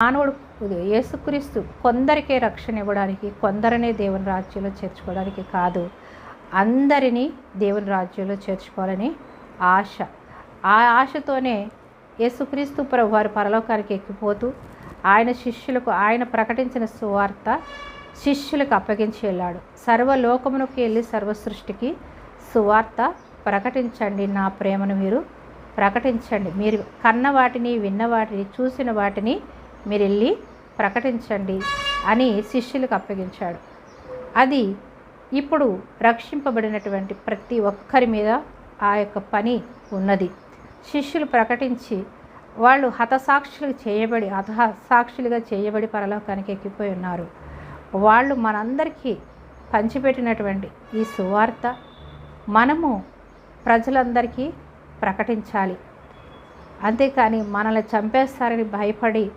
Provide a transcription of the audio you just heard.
మానవుడు యేసుక్రీస్తు కొందరికే రక్షణ ఇవ్వడానికి, కొందరినే దేవుని రాజ్యంలో చేర్చుకోవడానికి కాదు, అందరినీ దేవుని రాజ్యంలో చేర్చుకోవాలని ఆశ. ఆ ఆశతోనే యేసుక్రీస్తు ప్రభు వారి పరలోకానికి ఎక్కిపోతూ ఆయన శిష్యులకు ఆయన ప్రకటించిన సువార్త శిష్యులకు అప్పగించి వెళ్ళాడు. సర్వలోకమునకు వెళ్ళి సర్వ సృష్టికి సువార్త ప్రకటించండి, నా ప్రేమను మీరు ప్రకటించండి, మీరు కన్న వాటిని, విన్న వాటిని, చూసిన వాటిని మీరు వెళ్ళి ప్రకటించండి అని శిష్యులకు అప్పగించాడు. అది ఇప్పుడు రక్షింపబడినటువంటి ప్రతి ఒక్కరి మీద ఆ యొక్క పని ఉన్నది. శిష్యులు ప్రకటించి వాళ్ళు హతసాక్షులుగా చేయబడి పరలోకానికి ఎక్కిపోయి ఉన్నారు. వాళ్ళు మనందరికీ పంచిపెట్టినటువంటి ఈ సువార్త మనము ప్రజలందరికీ ప్రకటించాలి. అంతేకాని మనల్ని చంపేస్తారని భయపడి